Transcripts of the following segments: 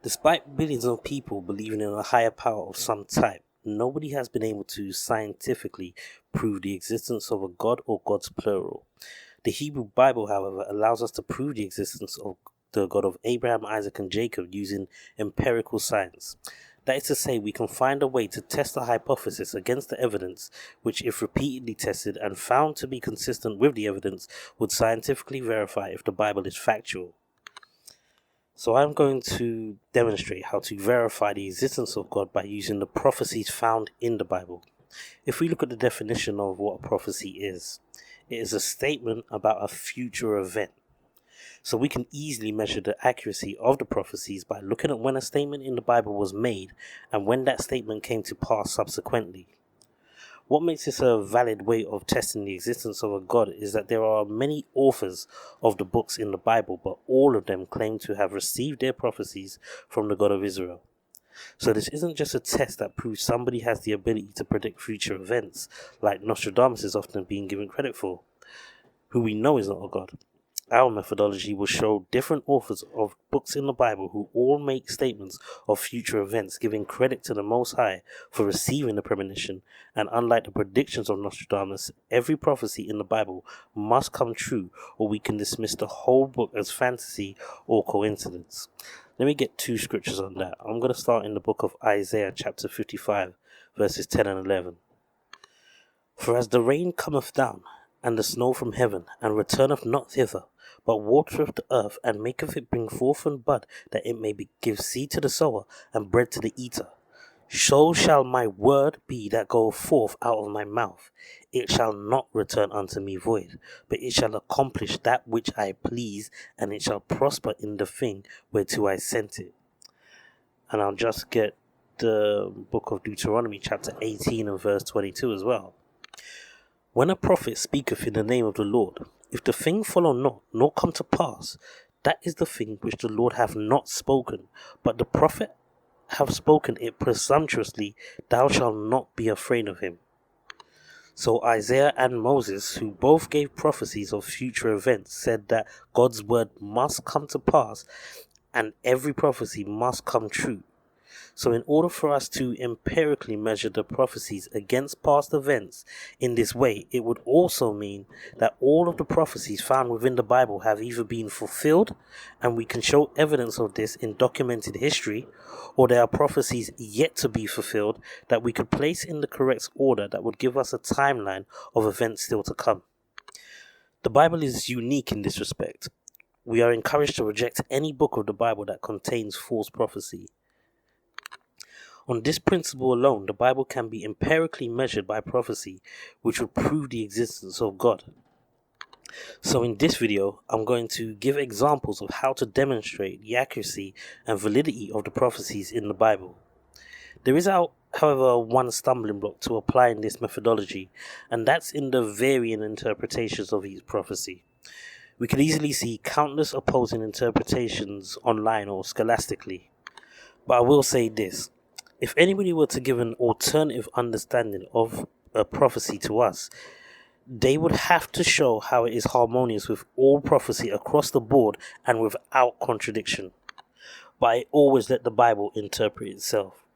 Despite billions of people believing in a higher power of some type, nobody has been able to scientifically prove the existence of a god or gods plural. The Hebrew Bible, however, allows us to prove the existence of the God of Abraham, Isaac, and Jacob using empirical science. That is to say, we can find a way to test a hypothesis against the evidence, which, if repeatedly tested and found to be consistent with the evidence, would scientifically verify if the Bible is factual. So I'm going to demonstrate how to verify the existence of God by using the prophecies found in the Bible. If we look at the definition of what a prophecy is, it is a statement about a future event. So we can easily measure the accuracy of the prophecies by looking at when a statement in the Bible was made and when that statement came to pass subsequently. What makes this a valid way of testing the existence of a God is that there are many authors of the books in the Bible, but all of them claim to have received their prophecies from the God of Israel. So this isn't just a test that proves somebody has the ability to predict future events, like Nostradamus is often being given credit for, who we know is not a god. Our methodology will show different authors of books in the Bible who all make statements of future events, giving credit to the Most High for receiving the premonition, and unlike the predictions of Nostradamus, every prophecy in the Bible must come true, or we can dismiss the whole book as fantasy or coincidence. Let me get two scriptures on that. I'm going to start in the book of Isaiah chapter 55, verses 10 and 11. For as the rain cometh down, and the snow from heaven, and returneth not thither, but watereth the earth, and maketh it bring forth and bud, that it may give seed to the sower, and bread to the eater. So shall my word be that goeth forth out of my mouth. It shall not return unto me void, but it shall accomplish that which I please, and it shall prosper in the thing whereto I sent it. And I'll just get the book of Deuteronomy chapter 18 and verse 22 as well. When a prophet speaketh in the name of the Lord, if the thing follow not, nor come to pass, that is the thing which the Lord hath not spoken, but the prophet hath spoken it presumptuously, thou shalt not be afraid of him. So Isaiah and Moses, who both gave prophecies of future events, said that God's word must come to pass, and every prophecy must come true. So in order for us to empirically measure the prophecies against past events in this way, it would also mean that all of the prophecies found within the Bible have either been fulfilled, and we can show evidence of this in documented history, or there are prophecies yet to be fulfilled that we could place in the correct order that would give us a timeline of events still to come. The Bible is unique in this respect. We are encouraged to reject any book of the Bible that contains false prophecy. On this principle alone, the Bible can be empirically measured by prophecy, which would prove the existence of God. So in this video, I'm going to give examples of how to demonstrate the accuracy and validity of the prophecies in the Bible. There is, however, one stumbling block to applying this methodology, and that's in the varying interpretations of each prophecy. We can easily see countless opposing interpretations online or scholastically. But I will say this. If anybody were to give an alternative understanding of a prophecy to us, they would have to show how it is harmonious with all prophecy across the board and without contradiction. But I always let the Bible interpret itself.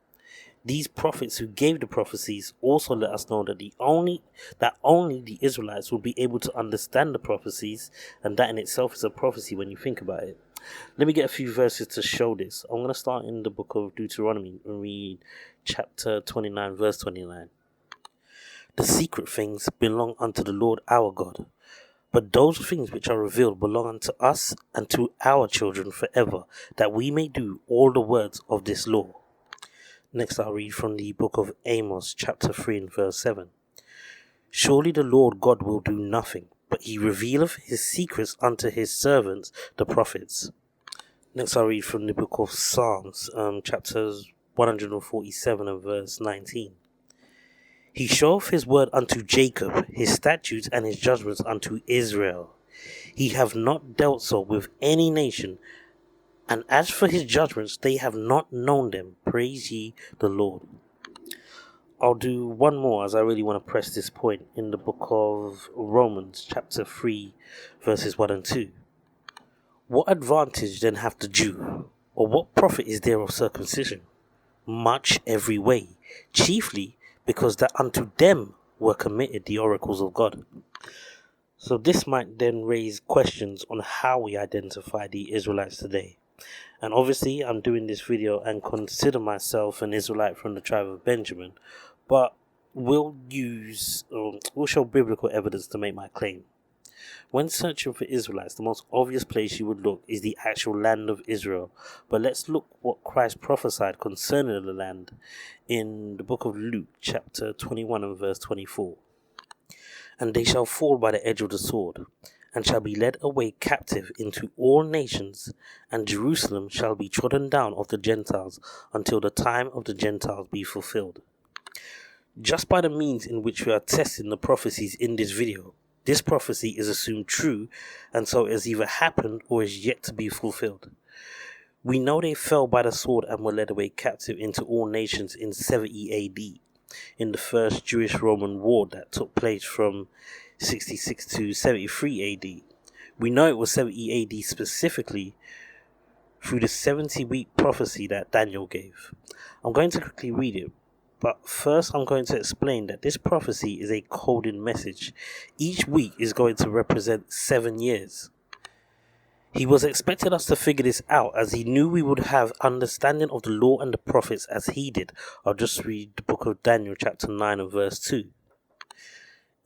These prophets who gave the prophecies also let us know that only the Israelites will be able to understand the prophecies, and that in itself is a prophecy when you think about it. Let me get a few verses to show this. I'm going to start in the book of Deuteronomy and read chapter 29, verse 29. The secret things belong unto the Lord our God, but those things which are revealed belong unto us and to our children forever, that we may do all the words of this law. Next I'll read from the book of Amos, chapter 3 and verse 7. Surely the Lord God will do nothing, but he revealeth his secrets unto his servants, the prophets. Next I'll read from the book of Psalms, chapters 147 and verse 19. He showeth his word unto Jacob, his statutes and his judgments unto Israel. He hath not dealt so with any nation, and as for his judgments, they have not known them. Praise ye the Lord. I'll do one more as I really want to press this point in the book of Romans, chapter 3, verses 1 and 2. What advantage then hath the Jew, Or what profit is there of circumcision? Much every way, chiefly because that unto them were committed the oracles of God. So this might then raise questions on how we identify the Israelites today. And obviously I'm doing this video and consider myself an Israelite from the tribe of Benjamin, but we'll show biblical evidence to make my claim. When searching for Israelites, the most obvious place you would look is the actual land of Israel. But let's look what Christ prophesied concerning the land in the book of Luke, chapter 21 and verse 24. And they shall fall by the edge of the sword, and shall be led away captive into all nations, and Jerusalem shall be trodden down of the Gentiles until the time of the Gentiles be fulfilled. Just by the means in which we are testing the prophecies in this video, this prophecy is assumed true, and so it has either happened or is yet to be fulfilled. We know they fell by the sword and were led away captive into all nations in 70 AD, in the first Jewish-Roman war that took place from 66 to 73 AD. We know it was 70 AD specifically through the 70-week prophecy that Daniel gave. I'm going to quickly read it, but first I'm going to explain that this prophecy is a coded message. Each week is going to represent 7 years. He was expecting us to figure this out, as he knew we would have understanding of the law and the prophets as he did. I'll just read the book of Daniel chapter 9 and verse 2.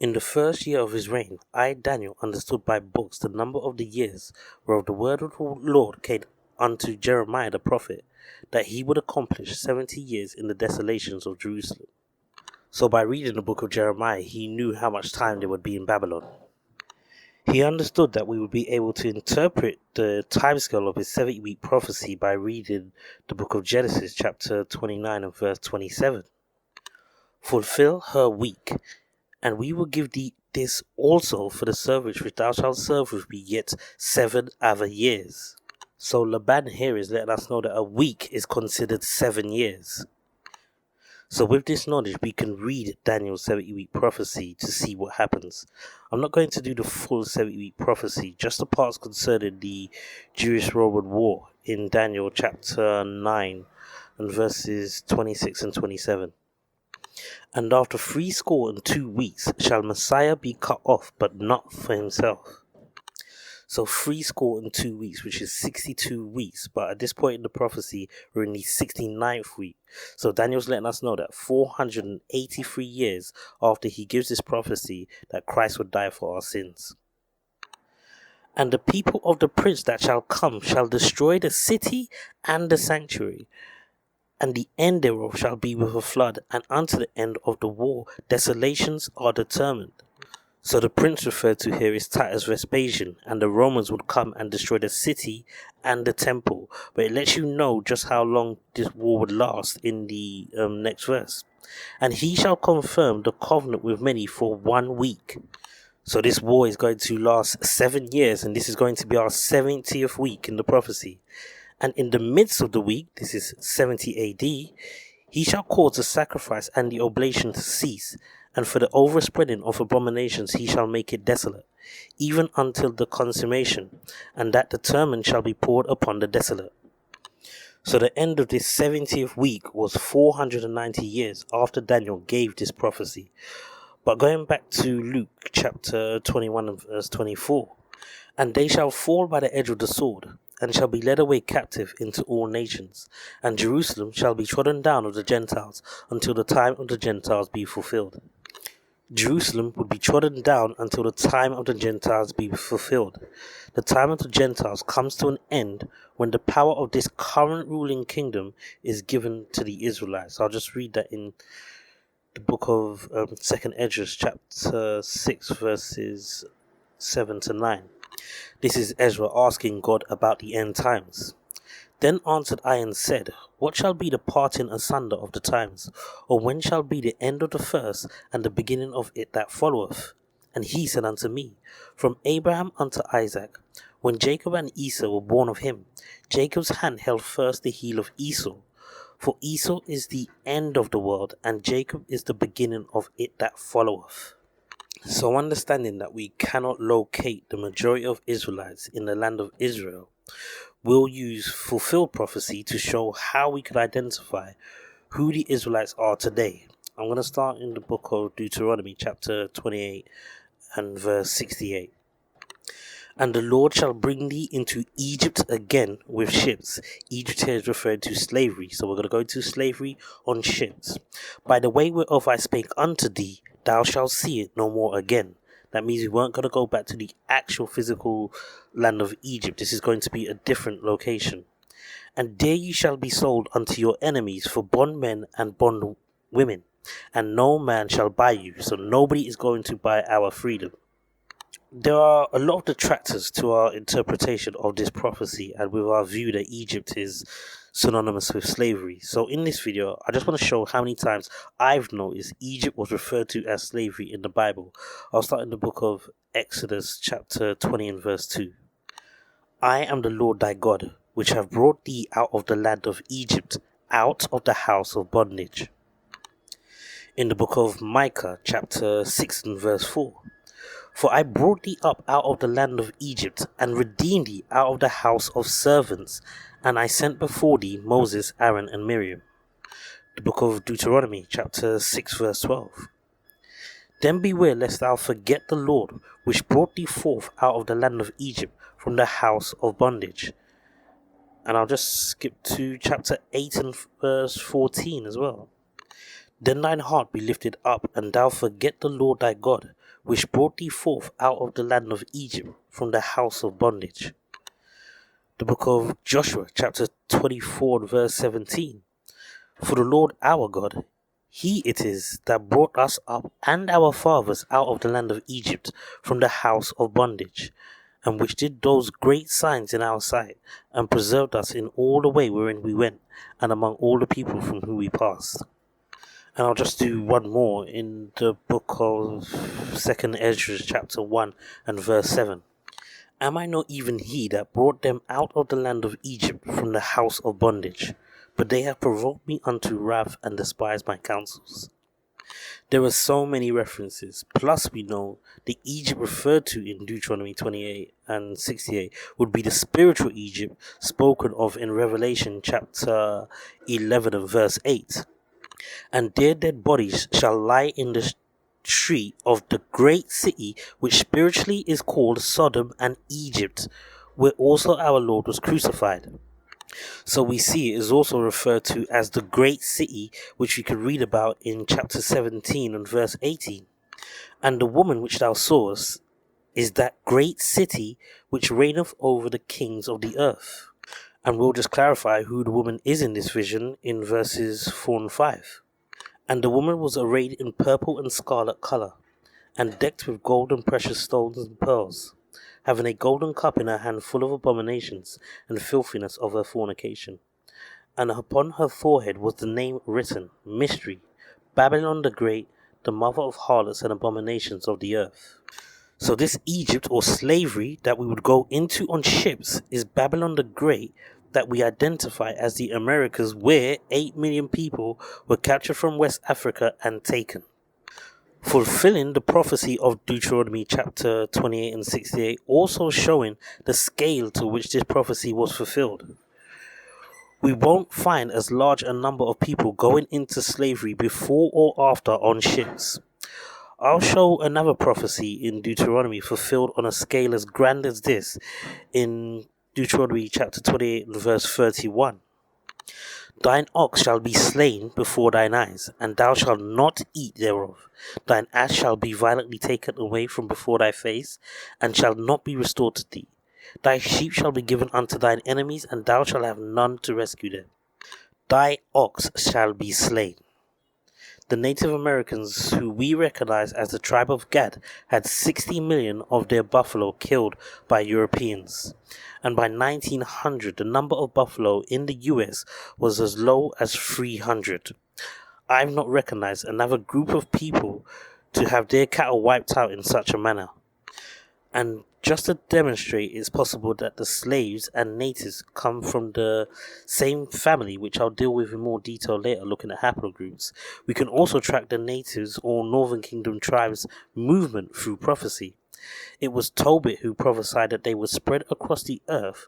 In the first year of his reign, I, Daniel, understood by books the number of the years whereof the word of the Lord came unto Jeremiah the prophet, that he would accomplish 70 years in the desolations of Jerusalem. So by reading the book of Jeremiah, he knew how much time they would be in Babylon. He understood that we would be able to interpret the timescale of his 70-week prophecy by reading the book of Genesis chapter 29 and verse 27. Fulfill her week, and we will give thee this also for the service which thou shalt serve with me yet 7 other years. So Laban here is letting us know that a week is considered 7 years. So with this knowledge, we can read Daniel's 70-week prophecy to see what happens. I'm not going to do the full 70-week prophecy, just the parts concerning the Jewish-Roman war in Daniel chapter 9 and verses 26 and 27. And after 62 weeks shall Messiah be cut off, but not for himself. So 62 weeks, which is 62 weeks. But at this point in the prophecy, we're in the 69th week. So Daniel's letting us know that 483 years after he gives this prophecy, that Christ would die for our sins. And the people of the prince that shall come shall destroy the city and the sanctuary. And the end thereof shall be with a flood, and unto the end of the war desolations are determined. So the prince referred to here is Titus Vespasian, and the Romans would come and destroy the city and the temple. But it lets you know just how long this war would last in the next verse. And he shall confirm the covenant with many for 1 week. So this war is going to last 7 years, and this is going to be our 70th week in the prophecy. And in the midst of the week, this is 70 AD, he shall cause the sacrifice and the oblation to cease, and for the overspreading of abominations he shall make it desolate, even until the consummation, and that determined shall be poured upon the desolate. So the end of this 70th week was 490 years after Daniel gave this prophecy. But going back to Luke chapter 21 and verse 24, and they shall fall by the edge of the sword, and shall be led away captive into all nations, and Jerusalem shall be trodden down of the Gentiles until the time of the Gentiles be fulfilled. Jerusalem would be trodden down until the time of the Gentiles be fulfilled. The time of the Gentiles comes to an end when the power of this current ruling kingdom is given to the Israelites. I'll just read that in the book of 2nd Esdras chapter 6 verses 7 to 9. This is Ezra asking God about the end times. Then answered I and said, What shall be the parting asunder of the times? Or when shall be the end of the first, and the beginning of it that followeth? And he said unto me, From Abraham unto Isaac, when Jacob and Esau were born of him, Jacob's hand held first the heel of Esau. For Esau is the end of the world, and Jacob is the beginning of it that followeth. So understanding that we cannot locate the majority of Israelites in the land of Israel, we'll use fulfilled prophecy to show how we could identify who the Israelites are today. I'm going to start in the book of Deuteronomy, chapter 28 and verse 68. And the Lord shall bring thee into Egypt again with ships. Egypt here is referred to slavery, so we're going to go into slavery on ships. By the way whereof I spake unto thee, thou shalt see it no more again. That means we weren't going to go back to the actual physical land of Egypt. This is going to be a different location. And there ye shall be sold unto your enemies for bondmen and bondwomen, and no man shall buy you. So nobody is going to buy our freedom. There are a lot of detractors to our interpretation of this prophecy and with our view that Egypt is synonymous with slavery. So in this video, I just want to show how many times I've noticed Egypt was referred to as slavery in the Bible. I'll start in the book of Exodus chapter 20 and verse 2. I am the Lord thy God, which have brought thee out of the land of Egypt, out of the house of bondage. In the book of Micah chapter 6 and verse 4. For I brought thee up out of the land of Egypt, and redeemed thee out of the house of servants, and I sent before thee Moses, Aaron, and Miriam. The book of Deuteronomy, chapter 6, verse 12. Then beware lest thou forget the Lord, which brought thee forth out of the land of Egypt, from the house of bondage. And I'll just skip to chapter 8 and verse 14 as well. Then thine heart be lifted up, and thou forget the Lord thy God, which brought thee forth out of the land of Egypt, from the house of bondage. The book of Joshua, chapter 24, and verse 17. For the Lord our God, He it is that brought us up and our fathers out of the land of Egypt, from the house of bondage, and which did those great signs in our sight, and preserved us in all the way wherein we went, and among all the people from whom we passed. And I'll just do one more in the book of 2nd Ezra chapter 1 and verse 7. Am I not even he that brought them out of the land of Egypt from the house of bondage? But they have provoked me unto wrath and despised my counsels. There are so many references. Plus we know the Egypt referred to in Deuteronomy 28 and 68 would be the spiritual Egypt spoken of in Revelation chapter 11 and verse 8. And their dead bodies shall lie in the street of the great city, which spiritually is called Sodom and Egypt, where also our Lord was crucified. So we see it is also referred to as the great city, which we could read about in chapter 17 and verse 18. And the woman which thou sawest is that great city which reigneth over the kings of the earth. And we'll just clarify who the woman is in this vision in verses 4 and 5. And the woman was arrayed in purple and scarlet colour, and decked with gold and precious stones and pearls, having a golden cup in her hand full of abominations and filthiness of her fornication. And upon her forehead was the name written, Mystery, Babylon the Great, the mother of harlots and abominations of the earth. So this Egypt or slavery that we would go into on ships is Babylon the Great, that we identify as the Americas, where 8 million people were captured from West Africa and taken. Fulfilling the prophecy of Deuteronomy chapter 28 and 68, also showing the scale to which this prophecy was fulfilled. We won't find as large a number of people going into slavery before or after on ships. I'll show another prophecy in Deuteronomy fulfilled on a scale as grand as this in Deuteronomy chapter 28 verse 31. Thine ox shall be slain before thine eyes, and thou shalt not eat thereof. Thine ass shall be violently taken away from before thy face, and shall not be restored to thee. Thy sheep shall be given unto thine enemies, and thou shalt have none to rescue them. Thy ox shall be slain. The Native Americans, who we recognize as the tribe of Gad, had 60 million of their buffalo killed by Europeans. And by 1900, the number of buffalo in the US was as low as 300. I've not recognized another group of people to have their cattle wiped out in such a manner. And just to demonstrate it's possible that the slaves and natives come from the same family, which I'll deal with in more detail later looking at haplogroups, we can also track the natives or Northern Kingdom tribes movement through prophecy. It was Tobit who prophesied that they would spread across the earth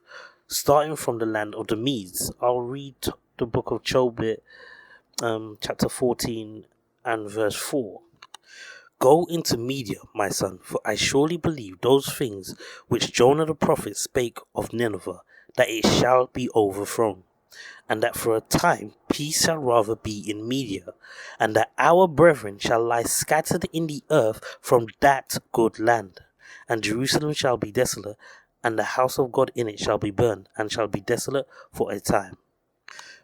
starting from the land of the Medes. I'll read the book of Tobit, chapter 14 and verse 4. Go into Media, my son, for I surely believe those things which Jonah the prophet spake of Nineveh, that it shall be overthrown, and that for a time peace shall rather be in Media, and that our brethren shall lie scattered in the earth from that good land. And Jerusalem shall be desolate, and the house of God in it shall be burned, and shall be desolate for a time.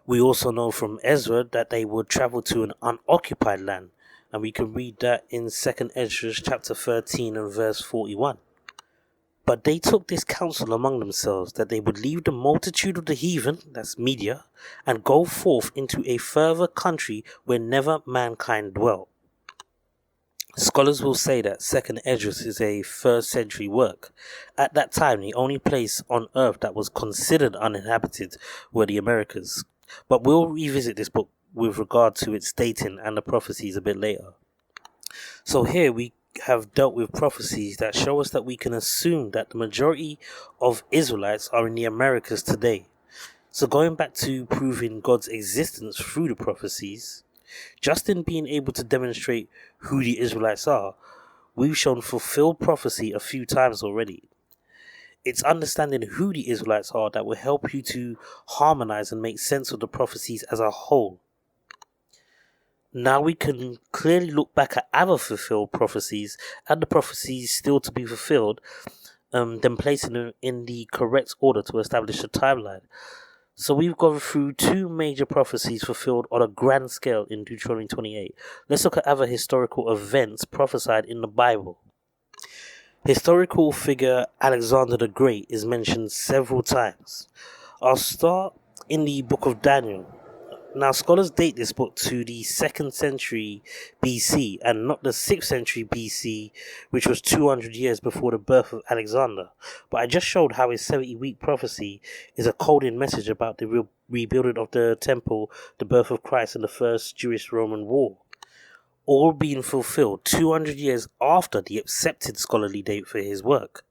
We also know from Ezra that they would travel to an unoccupied land, and we can read that in 2nd Ezra chapter 13 and verse 41. But they took this counsel among themselves, that they would leave the multitude of the heathen, that's Media, and go forth into a further country where never mankind dwelt. Scholars will say that 2nd Esdras is a 1st century work. At that time, the only place on earth that was considered uninhabited were the Americas. But we'll revisit this book with regard to its dating and the prophecies a bit later. So here we have dealt with prophecies that show us that we can assume that the majority of Israelites are in the Americas today. So going back to proving God's existence through the prophecies, just in being able to demonstrate who the Israelites are, we've shown fulfilled prophecy a few times already. It's understanding who the Israelites are that will help you to harmonize and make sense of the prophecies as a whole. Now we can clearly look back at other fulfilled prophecies and the prophecies still to be fulfilled, then placing them in the correct order to establish a timeline. So we've gone through two major prophecies fulfilled on a grand scale in Deuteronomy 28. Let's look at other historical events prophesied in the Bible. Historical figure Alexander the Great is mentioned several times. I'll start in the book of Daniel. Now, scholars date this book to the 2nd century BC and not the 6th century BC, which was 200 years before the birth of Alexander. But I just showed how his 70-week prophecy is a coded message about the rebuilding of the temple, the birth of Christ, and the First Jewish-Roman War, all being fulfilled 200 years after the accepted scholarly date for his work.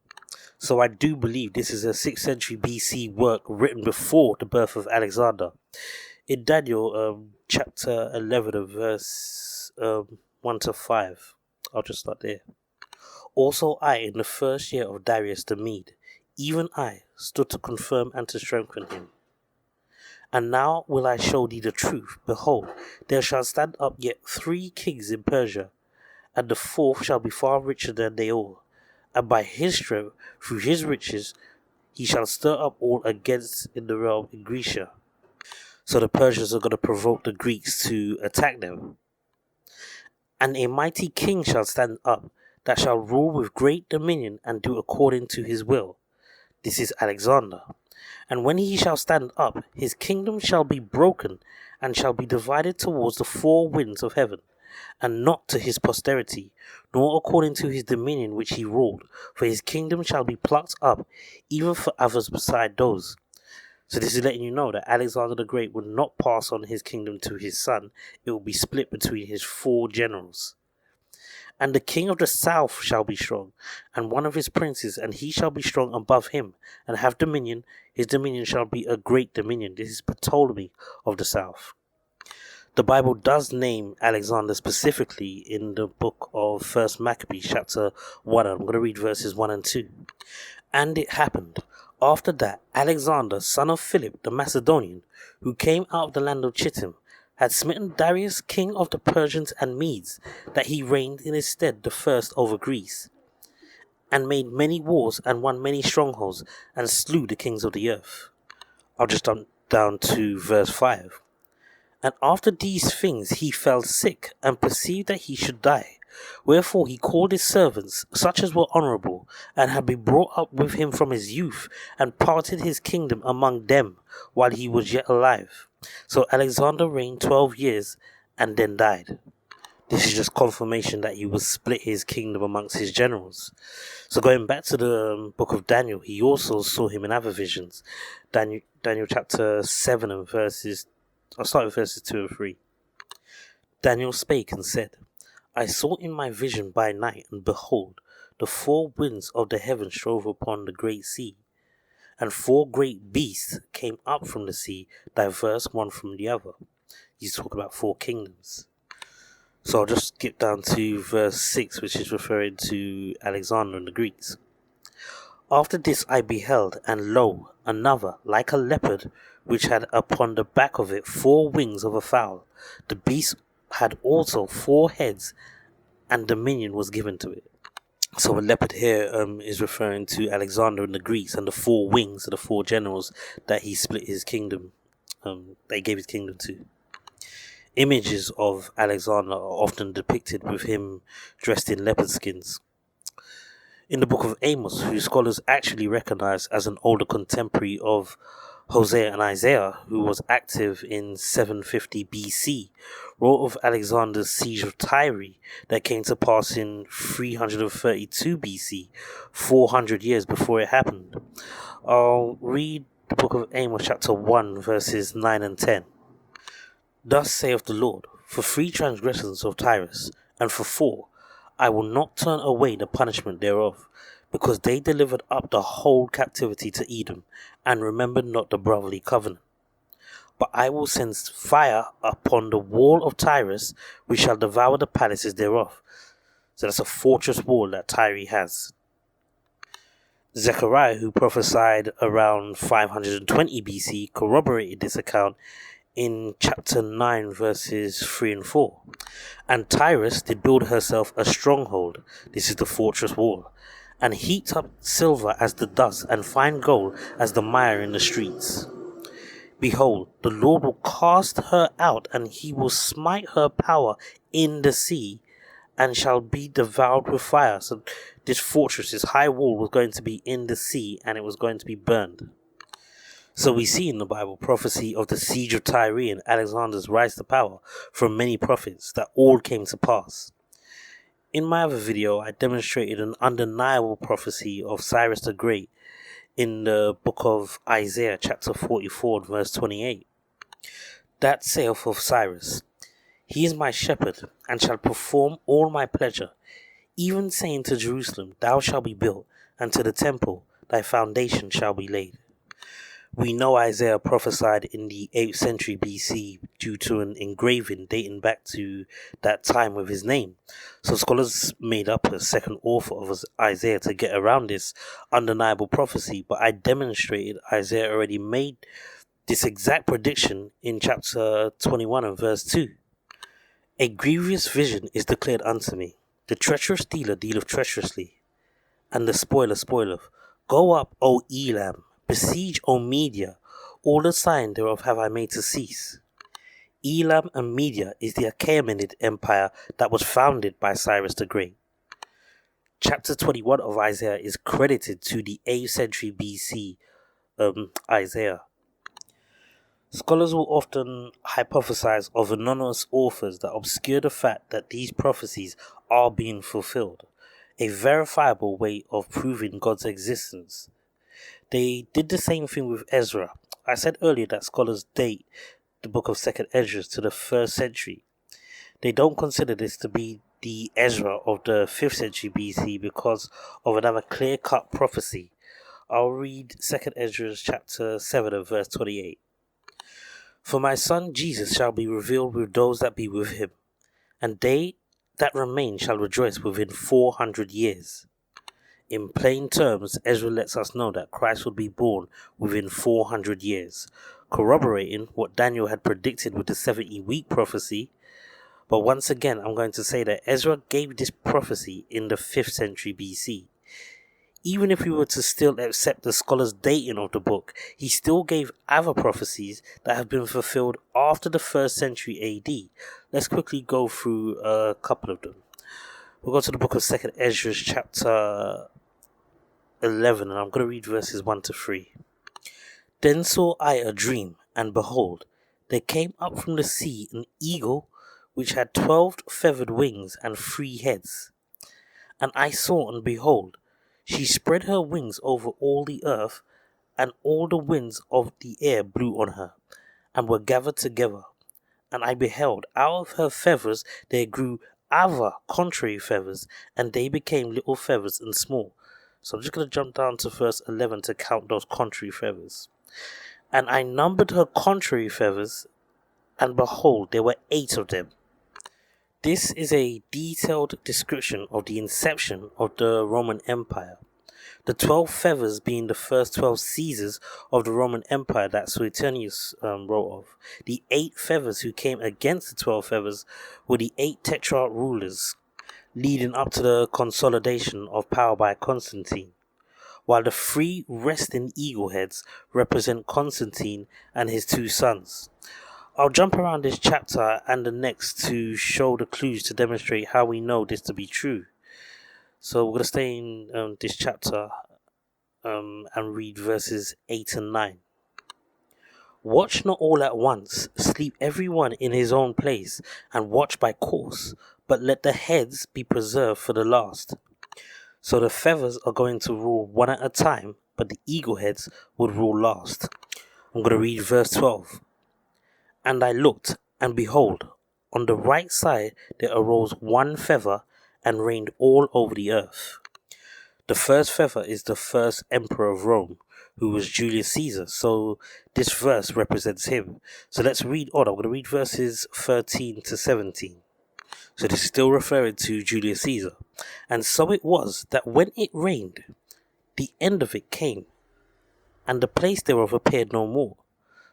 So I do believe this is a 6th century BC work written before the birth of Alexander. In Daniel chapter 11 verse 1 to 5, I'll just start there. Also I, in the 1st year of Darius the Mede, even I, stood to confirm and to strengthen him. And now will I show thee the truth. Behold, there shall stand up yet 3 kings in Persia, and the 4th shall be far richer than they all. And by his strength, through his riches, he shall stir up all against in the realm in Grecia. So the Persians are going to provoke the Greeks to attack them. And a mighty king shall stand up, that shall rule with great dominion and do according to his will. This is Alexander. And when he shall stand up, his kingdom shall be broken, and shall be divided towards the 4 winds of heaven, and not to his posterity, nor according to his dominion which he ruled, for his kingdom shall be plucked up, even for others beside those. So this is letting you know that Alexander the Great would not pass on his kingdom to his son. It will be split between his 4 generals. And the king of the south shall be strong, and one of his princes, and he shall be strong above him, and have dominion. His dominion shall be a great dominion. This is Ptolemy of the south. The Bible does name Alexander specifically in the book of 1st Maccabees chapter 1. I'm going to read verses 1 and 2. And it happened, after that, Alexander, son of Philip the Macedonian, who came out of the land of Chittim, had smitten Darius, king of the Persians and Medes, that he reigned in his stead the first over Greece, and made many wars and won many strongholds, and slew the kings of the earth. I'll just jump down to verse 5. And after these things he fell sick, and perceived that he should die. Wherefore he called his servants, such as were honourable, and had been brought up with him from his youth, and parted his kingdom among them, while he was yet alive. So Alexander reigned 12 years, and then died. This is just confirmation that he would split his kingdom amongst his generals. So going back to the book of Daniel, he also saw him in other visions. Daniel chapter 7 and verses... I'll start with verses 2 and 3. Daniel spake and said, I saw in my vision by night, and behold, the 4 winds of the heaven strove upon the great sea. and 4 great beasts came up from the sea, diverse one from the other. He's talking about 4 kingdoms. So I'll just skip down to verse 6, which is referring to Alexander and the Greeks. After this I beheld, and lo, another, like a leopard, which had upon the back of it 4 wings of a fowl. The beast had also 4 heads, and dominion was given to it. So a leopard here is referring to Alexander and the Greeks and the 4 wings of the 4 generals that he split his kingdom, that he gave his kingdom to. Images of Alexander are often depicted with him dressed in leopard skins. In the book of Amos, who scholars actually recognize as an older contemporary of Hosea and Isaiah, who was active in 750 BC, wrote of Alexander's siege of Tyre that came to pass in 332 BC, 400 years before it happened. I'll read the book of Amos chapter 1 verses 9 and 10. Thus saith the Lord, for 3 transgressions of Tyrus, and for 4, I will not turn away the punishment thereof, because they delivered up the whole captivity to Edom, and remembered not the brotherly covenant. But I will send fire upon the wall of Tyrus, which shall devour the palaces thereof. So that's a fortress wall that Tyre has. Zechariah, who prophesied around 520 BC, corroborated this account in chapter 9 verses 3 and 4. And Tyrus did build herself a stronghold, this is the fortress wall, and heaped up silver as the dust, and fine gold as the mire in the streets. Behold, the Lord will cast her out, and he will smite her power in the sea, and shall be devoured with fire. So this fortress, this high wall, was going to be in the sea, and it was going to be burned. So we see in the Bible prophecy of the siege of Tyre and Alexander's rise to power from many prophets that all came to pass. In my other video, I demonstrated an undeniable prophecy of Cyrus the Great in the book of Isaiah chapter 44 verse 28. That saith of Cyrus, he is my shepherd, and shall perform all my pleasure, even saying to Jerusalem, thou shalt be built, and to the temple, thy foundation shall be laid. We know Isaiah prophesied in the 8th century BC due to an engraving dating back to that time with his name. So scholars made up a second author of Isaiah to get around this undeniable prophecy, but I demonstrated Isaiah already made this exact prediction in chapter 21 and verse 2. A grievous vision is declared unto me. The treacherous dealer dealeth treacherously, and the spoiler spoileth. Go up, O Elam. Besiege, O Media, all the sign thereof have I made to cease. Elam and Media is the Achaemenid empire that was founded by Cyrus the Great. Chapter 21 of Isaiah is credited to the 8th century BC Isaiah. Scholars will often hypothesize of anonymous authors that obscure the fact that these prophecies are being fulfilled, a verifiable way of proving God's existence. They did the same thing with Ezra. I said earlier that scholars date the book of 2nd Ezra to the 1st century. They don't consider this to be the Ezra of the 5th century BC because of another clear-cut prophecy. I'll read 2nd Ezra chapter 7 and verse 28. For my son Jesus shall be revealed with those that be with him, and they that remain shall rejoice within 400 years. In plain terms, Ezra lets us know that Christ would be born within 400 years, corroborating what Daniel had predicted with the 70-week prophecy. But once again, I'm going to say that Ezra gave this prophecy in the 5th century BC. Even if we were to still accept the scholar's dating of the book, he still gave other prophecies that have been fulfilled after the 1st century AD. Let's quickly go through a couple of them. We'll go to the book of 2nd Ezra chapter 11, and I'm going to read verses 1 to 3. Then saw I a dream, and behold, there came up from the sea an eagle, which had 12 feathered wings and 3 heads. And I saw, and behold, she spread her wings over all the earth, and all the winds of the air blew on her, and were gathered together. And I beheld, out of her feathers there grew other contrary feathers, and they became little feathers and small. So I'm just going to jump down to verse 11 to count those contrary feathers. And I numbered her contrary feathers, and behold, there were 8 of them. This is a detailed description of the inception of the Roman Empire. The 12 feathers being the first 12 Caesars of the Roman Empire that Suetonius wrote of. The 8 feathers who came against the 12 feathers were the 8 tetrarch rulers, leading up to the consolidation of power by Constantine, while the 3 resting eagle heads represent Constantine and his 2 sons. I'll jump around this chapter and the next to show the clues to demonstrate how we know this to be true. So we're going to stay in this chapter and read verses 8 and 9. Watch not all at once, sleep every one in his own place, and watch by course, but let the heads be preserved for the last. So the feathers are going to rule one at a time, but the eagle heads would rule last. I'm going to read verse 12. And I looked, and behold, on the right side there arose one feather, and reigned all over the earth. The first feather is the first emperor of Rome, who was Julius Caesar, so this verse represents him. So let's read on. I'm going to read verses 13 to 17. So this is still referring to Julius Caesar. And so it was that when it reigned, the end of it came, and the place thereof appeared no more.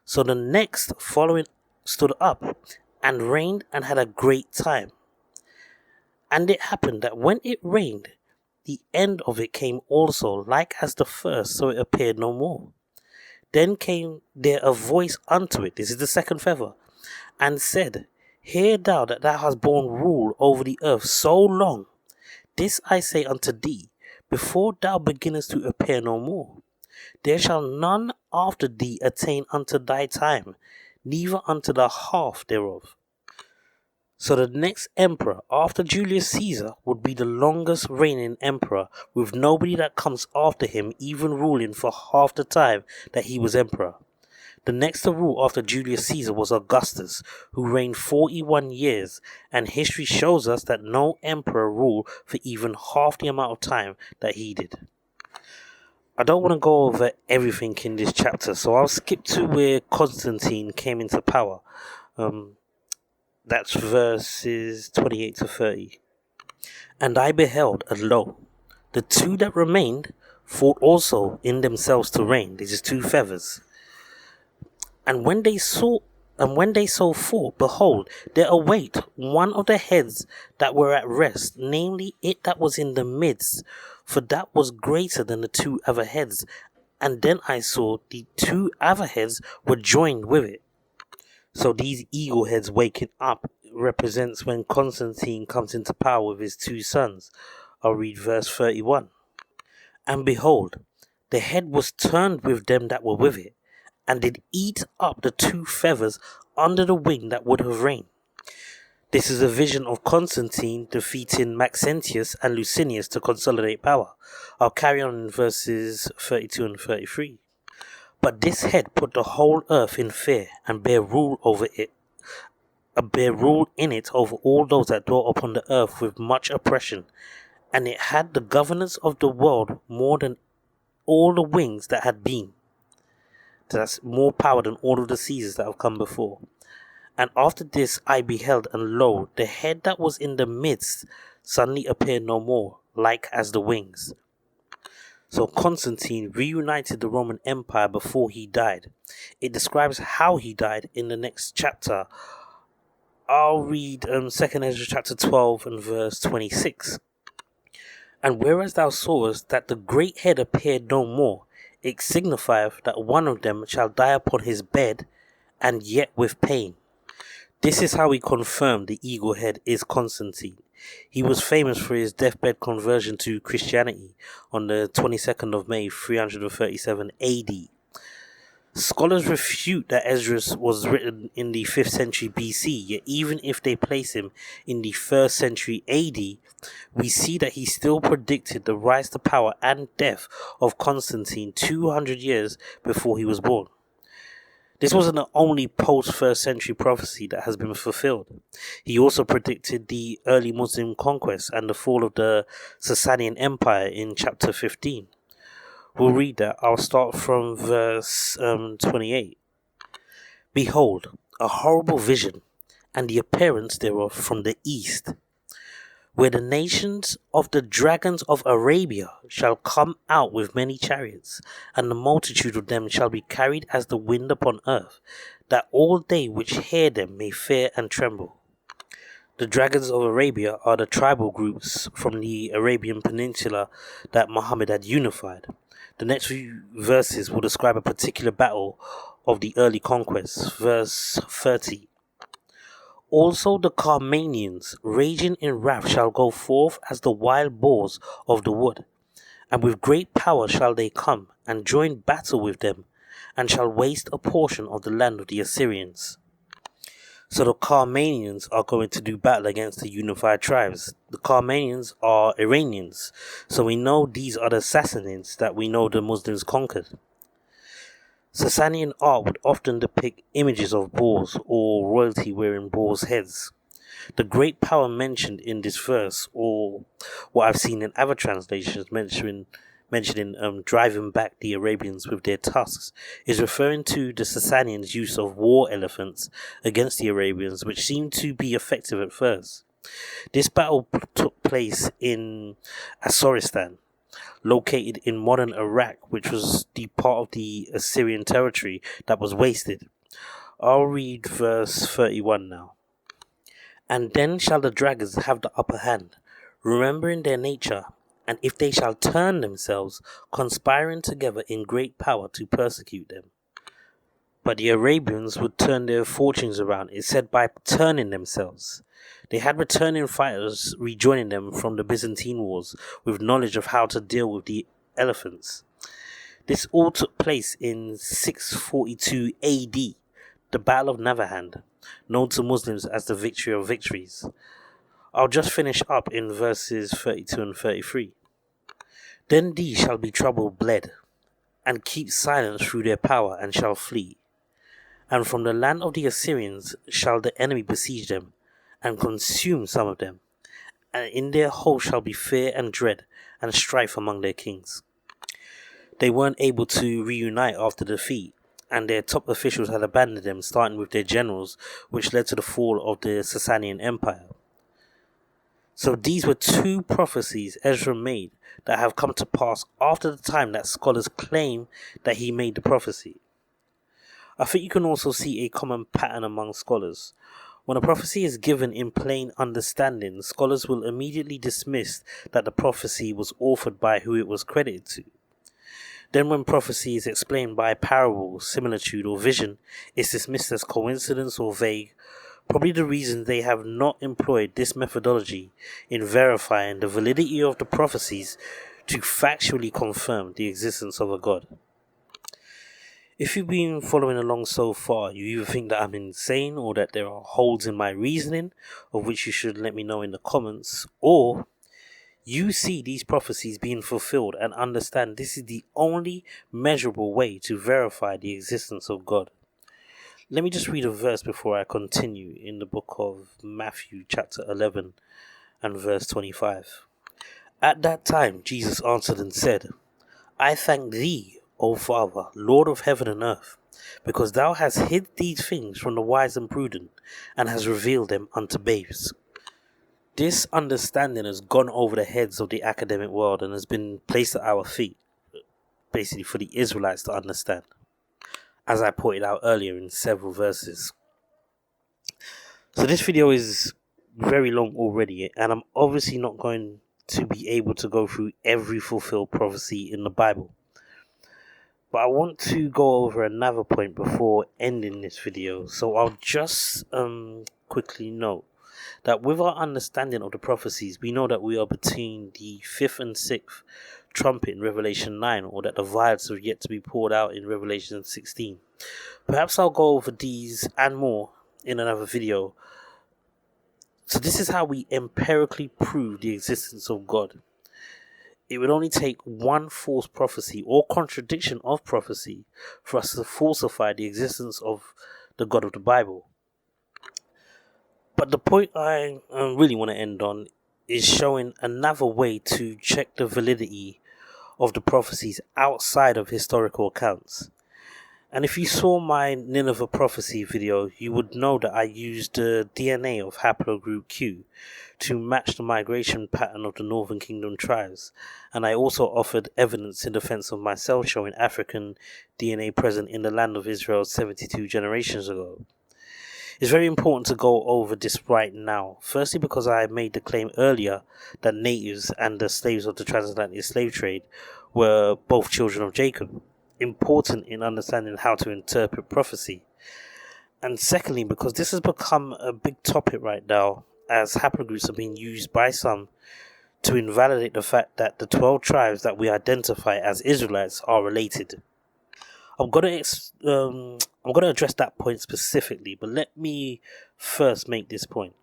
So the next following stood up, and reigned, and had a great time. And it happened that when it reigned, the end of it came also, like as the first, so it appeared no more. Then came there a voice unto it, this is the second feather, and said, Hear thou that thou hast borne rule over the earth so long. This I say unto thee, before thou beginnest to appear no more. There shall none after thee attain unto thy time, neither unto the half thereof. So the next emperor after Julius Caesar would be the longest reigning emperor, with nobody that comes after him even ruling for half the time that he was emperor. The next to rule after Julius Caesar was Augustus, who reigned 41 years, and history shows us that no emperor ruled for even half the amount of time that he did. I don't want to go over everything in this chapter, so I'll skip to where Constantine came into power. That's verses 28 to 30. And I beheld, and lo, the 2 that remained fought also in themselves to reign. This is 2 feathers. And when they so fought, behold, there await one of the heads that were at rest, namely it that was in the midst, for that was greater than the 2 other heads. And then I saw the 2 other heads were joined with it. So these eagle heads waking up represents when Constantine comes into power with his 2 sons. I'll read verse 31. And behold, the head was turned with them that were with it, and did eat up the 2 feathers under the wing that would have reigned. This is a vision of Constantine defeating Maxentius and Licinius to consolidate power. I'll carry on in verses 32 and 33. But this head put the whole earth in fear, and bare rule over it, bare rule in it over all those that dwell upon the earth with much oppression. And it had the governance of the world more than all the wings that had been. That's more power than all of the Caesars that have come before. And after this I beheld, and lo, the head that was in the midst suddenly appeared no more, like as the wings. So Constantine reunited the Roman Empire before he died. It describes how he died in the next chapter. I'll read 2 Ezra chapter 12 and verse 26. And whereas thou sawest that the great head appeared no more, it signifieth that one of them shall die upon his bed, and yet with pain. This is how we confirm the eagle head is Constantine. He was famous for his deathbed conversion to Christianity on the 22nd of May 337 AD. Scholars refute that Esdras was written in the 5th century BC, yet even if they place him in the 1st century AD, we see that he still predicted the rise to power and death of Constantine 200 years before he was born. This wasn't the only post-first century prophecy that has been fulfilled. He also predicted the early Muslim conquest and the fall of the Sasanian Empire in chapter 15. We'll read that. I'll start from verse 28. Behold, a horrible vision, and the appearance thereof from the east, where the nations of the dragons of Arabia shall come out with many chariots, and the multitude of them shall be carried as the wind upon earth, that all they which hear them may fear and tremble. The dragons of Arabia are the tribal groups from the Arabian Peninsula that Muhammad had unified. The next few verses will describe a particular battle of the early conquests. Verse 30. Also the Carmanians, raging in wrath, shall go forth as the wild boars of the wood, and with great power shall they come, and join battle with them, and shall waste a portion of the land of the Assyrians. So the Carmanians are going to do battle against the unified tribes. The Carmanians are Iranians, so we know these are the Sassanids that we know the Muslims conquered. Sasanian art would often depict images of boars or royalty wearing boars' heads. The great power mentioned in this verse, or what I've seen in other translations mentioning driving back the Arabians with their tusks, is referring to the Sasanians' use of war elephants against the Arabians, which seemed to be effective at first. This battle took place in Asoristan, located in modern Iraq, which was the part of the Assyrian territory that was wasted. I'll read verse 31 now. And then shall the dragons have the upper hand, remembering their nature, and if they shall turn themselves, conspiring together in great power to persecute them. But the Arabians would turn their fortunes around, it said, by turning themselves. They had returning fighters rejoining them from the Byzantine wars with knowledge of how to deal with the elephants. This all took place in 642 AD, the Battle of Navahand, known to Muslims as the Victory of Victories. I'll just finish up in verses 32 and 33. Then these shall be troubled bled, and keep silence through their power, and shall flee. And from the land of the Assyrians shall the enemy besiege them, and consume some of them. And in their host shall be fear and dread, and strife among their kings. They weren't able to reunite after defeat, and their top officials had abandoned them, starting with their generals, which led to the fall of the Sasanian Empire. So these were two prophecies Ezra made that have come to pass after the time that scholars claim that he made the prophecy. I think you can also see a common pattern among scholars. When a prophecy is given in plain understanding, scholars will immediately dismiss that the prophecy was authored by who it was credited to. Then when prophecy is explained by parable, similitude or vision, it's dismissed as coincidence or vague, probably the reason they have not employed this methodology in verifying the validity of the prophecies to factually confirm the existence of a God. If you've been following along so far, you either think that I'm insane or that there are holes in my reasoning, of which you should let me know in the comments, or you see these prophecies being fulfilled and understand this is the only measurable way to verify the existence of God. Let me just read a verse before I continue in the book of Matthew chapter 11 and verse 25. At that time Jesus answered and said, I thank thee, O Father, Lord of heaven and earth, because thou hast hid these things from the wise and prudent, and hast revealed them unto babes. This understanding has gone over the heads of the academic world and has been placed at our feet, basically for the Israelites to understand, as I pointed out earlier in several verses. So this video is very long already, and I'm obviously not going to be able to go through every fulfilled prophecy in the Bible. But I want to go over another point before ending this video, so I'll just quickly note that with our understanding of the prophecies, we know that we are between the 5th and 6th trumpet in Revelation 9, or that the vials have yet to be poured out in Revelation 16. Perhaps I'll go over these and more in another video. So this is how we empirically prove the existence of God. It would only take one false prophecy or contradiction of prophecy for us to falsify the existence of the God of the Bible. But the point I really want to end on is showing another way to check the validity of the prophecies outside of historical accounts. And if you saw my Nineveh prophecy video, you would know that I used the DNA of haplogroup Q to match the migration pattern of the Northern Kingdom tribes, and I also offered evidence in defense of myself showing African DNA present in the land of Israel 72 generations ago. It's very important to go over this right now, firstly because I made the claim earlier that natives and the slaves of the transatlantic slave trade were both children of Jacob, important in understanding how to interpret prophecy. And secondly, because this has become a big topic right now, as haplogroups are being used by some to invalidate the fact that the 12 tribes that we identify as Israelites are related. I'm gonna address that point specifically, but let me first make this point.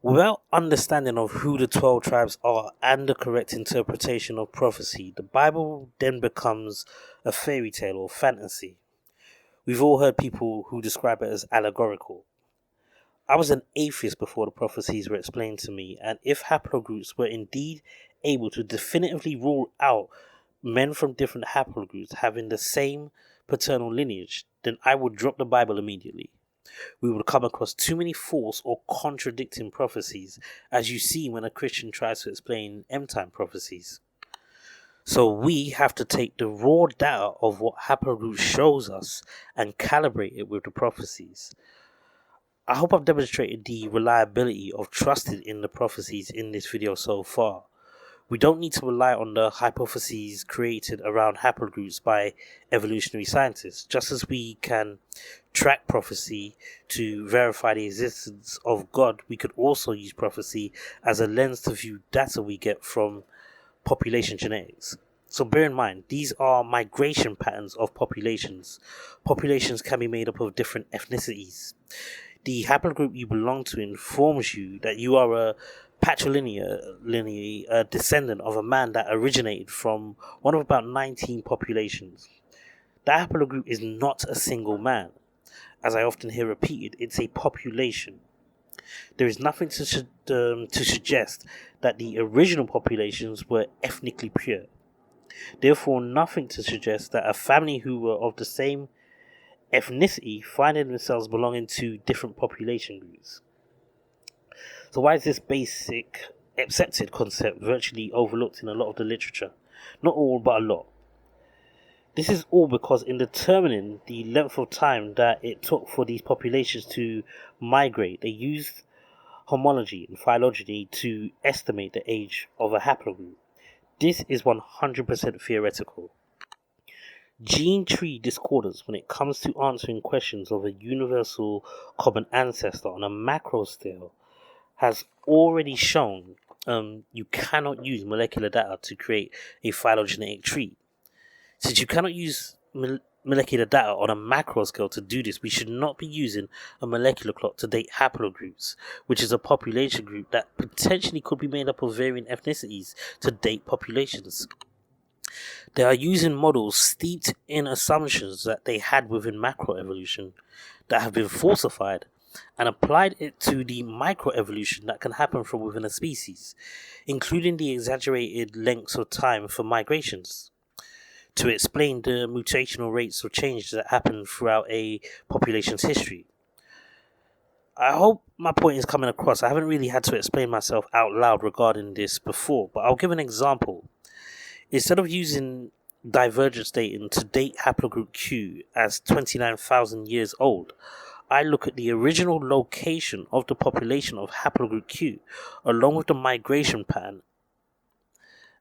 Without understanding of who the 12 tribes are and the correct interpretation of prophecy, the Bible then becomes a fairy tale or fantasy. We've all heard people who describe it as allegorical. I was an atheist before the prophecies were explained to me, and if haplogroups were indeed able to definitively rule out men from different haplogroups having the same paternal lineage, then I would drop the Bible immediately. We would come across too many false or contradicting prophecies, as you see when a Christian tries to explain end-time prophecies. So we have to take the raw data of what haplogroup shows us and calibrate it with the prophecies. I hope I've demonstrated the reliability of trusted in the prophecies in this video so far. We don't need to rely on the hypotheses created around haplogroups by evolutionary scientists, just as we can track prophecy to verify the existence of God. We could also use prophecy as a lens to view data we get from population genetics. So bear in mind, these are migration patterns of populations. Populations can be made up of different ethnicities. The haplogroup you belong to informs you that you are a patrilineal descendant of a man that originated from one of about 19 populations. That haplogroup is not a single man. As I often hear repeated, it's a population. There is nothing to suggest that the original populations were ethnically pure. Therefore, nothing to suggest that a family who were of the same ethnicity finding themselves belonging to different population groups. So why is this basic accepted concept virtually overlooked in a lot of the literature? Not all, but a lot. This is all because in determining the length of time that it took for these populations to migrate, they used homology and phylogeny to estimate the age of a haplogroup. This is 100% theoretical. Gene tree discordance, when it comes to answering questions of a universal common ancestor on a macro scale, has already shown you cannot use molecular data to create a phylogenetic tree. Since you cannot use molecular data on a macro scale to do this, we should not be using a molecular clock to date haplogroups, which is a population group that potentially could be made up of varying ethnicities to date populations. They are using models steeped in assumptions that they had within macroevolution that have been falsified and applied it to the microevolution that can happen from within a species, including the exaggerated lengths of time for migrations, to explain the mutational rates of change that happen throughout a population's history. I hope my point is coming across. I haven't really had to explain myself out loud regarding this before, but I'll give an example. Instead of using divergence dating to date haplogroup Q as 29,000 years old, I look at the original location of the population of haplogroup Q along with the migration pattern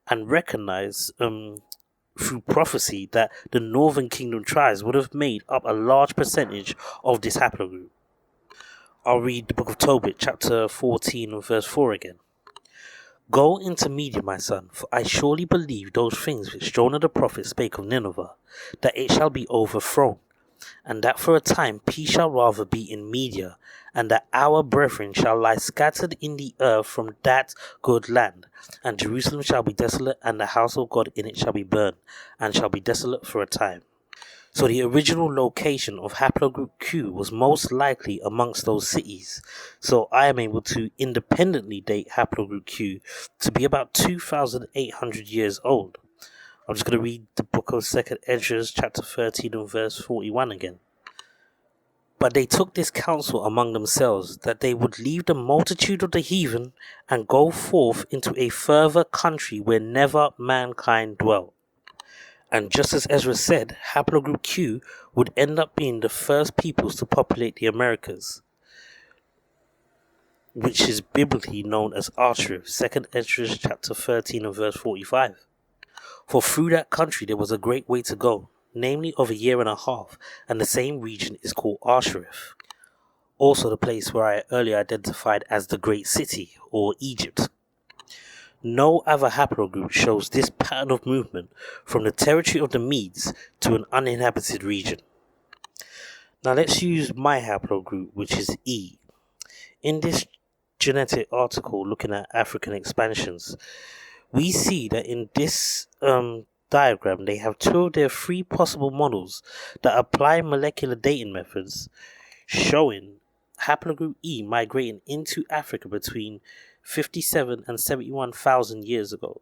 and recognize through prophecy that the Northern Kingdom tribes would have made up a large percentage of this haplogroup. I'll read the book of Tobit, chapter 14, verse 4 again. Go into Media, my son, for I surely believe those things which Jonah the prophet spake of Nineveh, that it shall be overthrown. and that for a time peace shall rather be in Media, and that our brethren shall lie scattered in the earth from that good land. And Jerusalem shall be desolate, and the house of God in it shall be burned, and shall be desolate for a time. So the original location of haplogroup Q was most likely amongst those cities. So I am able to independently date haplogroup Q to be about 2,800 years old. I'm just going to read the book of 2nd Ezra, chapter 13 and verse 41 again. But they took this counsel among themselves, that they would leave the multitude of the heathen, and go forth into a further country where never mankind dwelt. And just as Ezra said, haplogroup Q would end up being the first peoples to populate the Americas, which is biblically known as Archerith, 2nd Ezra chapter 13 and verse 45. For through that country there was a great way to go, namely of a year and a half, and the same region is called Archerith, also the place where I earlier identified as the Great City, or Egypt. No other haplogroup shows this pattern of movement from the territory of the Medes to an uninhabited region. Now let's use my haplogroup, which is E. In this genetic article looking at African expansions, we see that in this diagram they have two of their three possible models that apply molecular dating methods showing haplogroup E migrating into Africa between 57 and 71,000 years ago.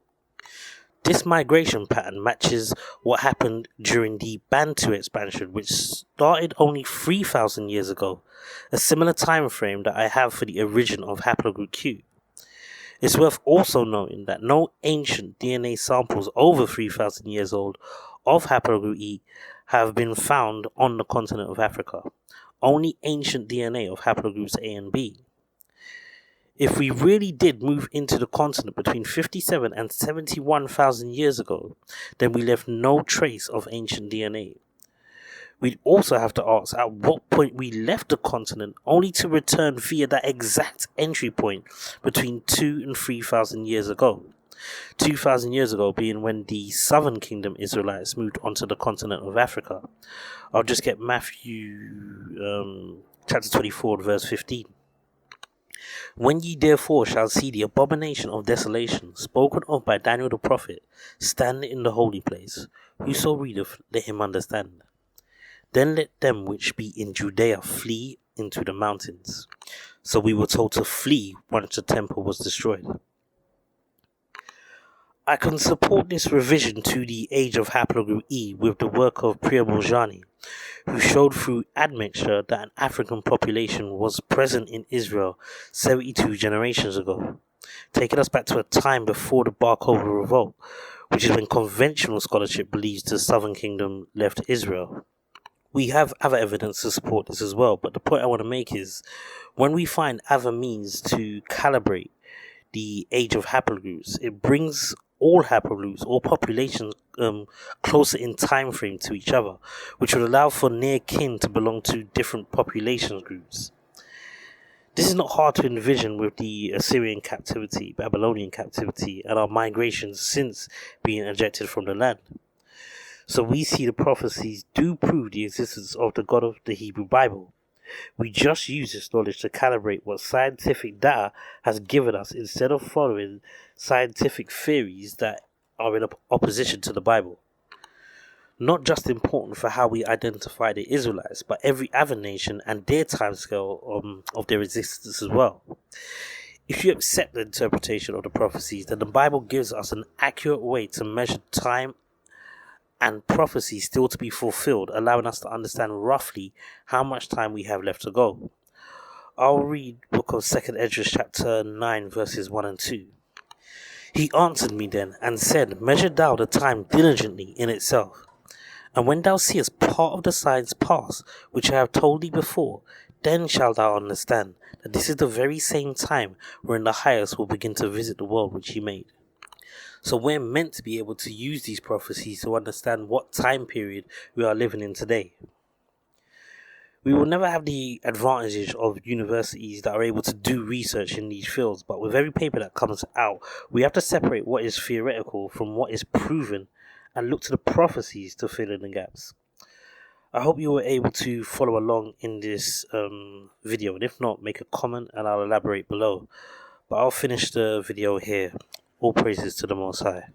This migration pattern matches what happened during the Bantu expansion, which started only 3,000 years ago, a similar time frame that I have for the origin of haplogroup Q. It's worth also noting that no ancient DNA samples over 3,000 years old of haplogroup E have been found on the continent of Africa. Only ancient DNA of haplogroups A and B. If we really did move into the continent between 57 and 71,000 years ago, then we left no trace of ancient DNA. We'd also have to ask at what point we left the continent, only to return via that exact entry point between 2 and 3,000 years ago. 2,000 years ago being when the Southern Kingdom Israelites moved onto the continent of Africa. I'll just get Matthew chapter 24 verse 15. When ye therefore shall see the abomination of desolation spoken of by Daniel the prophet stand in the holy place, whoso readeth, let him understand. Then let them which be in Judea flee into the mountains. So we were told to flee once the temple was destroyed. I can support this revision to the age of haplogroup E with the work of Priyamojani, who showed through admixture that an African population was present in Israel 72 generations ago, taking us back to a time before the Bar Kokhba revolt, which is when conventional scholarship believes the Southern Kingdom left Israel. We have other evidence to support this as well, but the point I want to make is when we find other means to calibrate the age of haplogroups, it brings all haplogroups or populations closer in time frame to each other, which would allow for near kin to belong to different population groups. This is not hard to envision with the Assyrian captivity, Babylonian captivity, and our migrations since being ejected from the land. So we see the prophecies do prove the existence of the God of the Hebrew Bible. We just use this knowledge to calibrate what scientific data has given us instead of following scientific theories that are in opposition to the Bible. Not just important for how we identify the Israelites, but every other nation and their timescale of their existence as well. If you accept the interpretation of the prophecies, then the Bible gives us an accurate way to measure time and prophecy still to be fulfilled, allowing us to understand roughly how much time we have left to go. I'll read book of 2nd Ezra chapter 9 verses 1 and 2. He answered me then and said, Measure thou the time diligently in itself, and when thou seest part of the signs pass, which I have told thee before, then shalt thou understand that this is the very same time wherein the highest will begin to visit the world which he made. So we're meant to be able to use these prophecies to understand what time period we are living in today. We will never have the advantage of universities that are able to do research in these fields, but with every paper that comes out, we have to separate what is theoretical from what is proven and look to the prophecies to fill in the gaps. I hope you were able to follow along in this video, and if not, make a comment and I'll elaborate below. But I'll finish the video here. All praises to the Most High.